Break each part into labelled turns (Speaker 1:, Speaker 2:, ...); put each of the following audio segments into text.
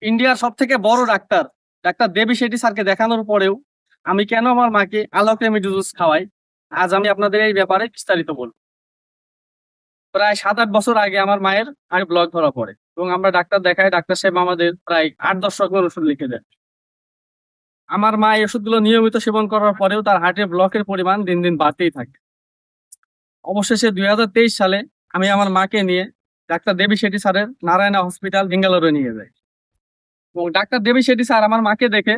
Speaker 1: ইন্ডিয়ার সব থেকে বড় ডাক্তার ডাক্তার দেবী শেঠি স্যারকে দেখানোর পরেও আমি কেন আমার মাকে আলোক রেমেডি জুস খাওয়াই, আজ আমি আপনাদের এই ব্যাপারে বিস্তারিত বলবো। প্রায় 7-8 বছর আগে আমার মায়ের আর ব্লক ধরা পড়ে এবং আমরা ডাক্তার দেখাই। ডাক্তার সাহেব আমাদের প্রায় 8-10 রকমের ওষুধ লিখে দেন। আমার মা এই ওষুধগুলো নিয়মিত সেবন করার পরেও তার হার্টের ব্লকের পরিমাণ দিন দিন বাড়তেই থাকে। অবশেষে 2023 সালে আমি আমার মাকে নিয়ে ডাক্তার দেবী শেঠি স্যারের নারায়ণা হসপিটাল বেঙ্গালুরু নিয়ে যাই এবং ডাক্তার দেবী শেঠি স্যার আমার মাকে দেখে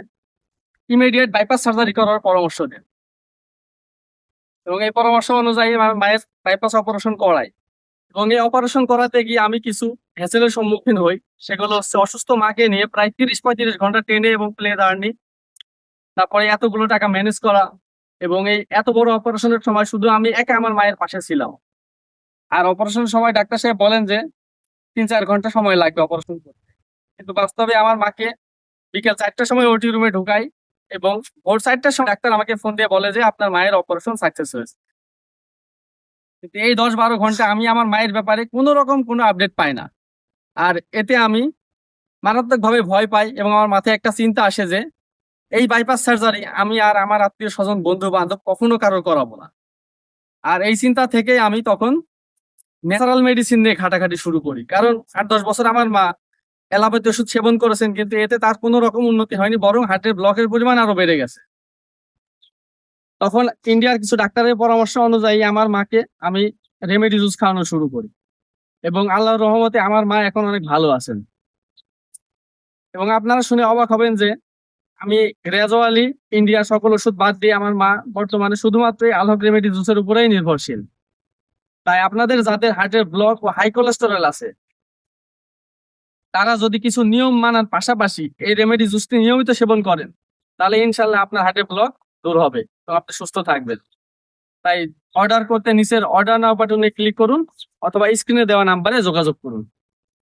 Speaker 1: ইমিডিয়েট বাইপাস সার্জারি করার পরামর্শ দেন এবং এই পরামর্শ অনুযায়ী আমার মায়ের বাইপাস অপারেশন করাই। এবং এই অপারেশন করাতে গিয়ে আমি কিছু হ্যাসেলের সম্মুখীন হই। সেগুলো হচ্ছে অসুস্থ মাকে নিয়ে প্রায় 30-35 ঘন্টা ট্রেনে এবং প্লেন জার্নি, তারপরে এতগুলো টাকা ম্যানেজ করা এবং এই এত বড় অপারেশনের সময় শুধু আমি একা আমার মায়ের পাশে ছিলাম। আর অপারেশনের সময় ডাক্তার সাহেব বলেন যে 3-4 ঘন্টা সময় লাগবে অপারেশন করতে, কিন্তু বাস্তবে আমার মাকে বিকেল 4টার সময় ওটি রুমে ঢুকাই এবং ভোর 4টার সময় ডাক্তার আমাকে ফোন দিয়ে বলে যে আপনার মায়ের অপারেশন সাকসেস হয়েছে। কিন্তু এই 10-12 ঘন্টা আমি আমার মায়ের ব্যাপারে কোনো রকম কোনো আপডেট পাই না। আর এতে আমি মারাত্মকভাবে ভয় পাই এবং আমার মাথায় একটা চিন্তা আসে যে এই বাইপাস সার্জারি আমি আর আমার আত্মীয় স্বজন বন্ধু বান্ধব কখনো কারো করাবো না। আর এই চিন্তা থেকে আমি তখন ন্যাচারাল মেডিসিন নিয়ে ঘাটাঘাটি শুরু করি, কারণ 8-10 বছর আমার মা অ্যালোপ্যাথি ওষুধ সেবন করেছেন কিন্তু এতে তার কোনো রকম উন্নতি হয়নি, বরং হার্টের ব্লকের পরিমাণ আরো বেড়ে গেছে। তখন ইন্ডিয়ার কিছু ডাক্তারের পরামর্শ অনুযায়ী আমার মাকে আমি রেমেডি জুস খাওয়ানো শুরু করি এবং আল্লাহর রহমতে আমার মা এখন অনেক ভালো আছেন। এবং আপনারা শুনে অবাক হবেন যে আমি গ্রাজুয়ালি ইন্ডিয়ার সকল ওষুধ বাদ দিয়ে আমার মা বর্তমানে শুধুমাত্র আলোক রেমেডি জুসের উপরেই নির্ভরশীল। তাই আপনাদের যাদের হার্টের ব্লক ও হাই কোলেস্টেরল আছে তারা যদি কিছু নিয়ম মানার পাশাপাশি এই রেমেডি জুসটি নিয়মিত সেবন করেন তাহলে ইনশাল্লাহ আপনার হার্টের ব্লক দূর হবে এবং আপনি সুস্থ থাকবেন। তাই অর্ডার করতে নিচের অর্ডার নাও বাটনে ক্লিক করুন অথবা স্ক্রিনে দেওয়া নাম্বারে যোগাযোগ করুন।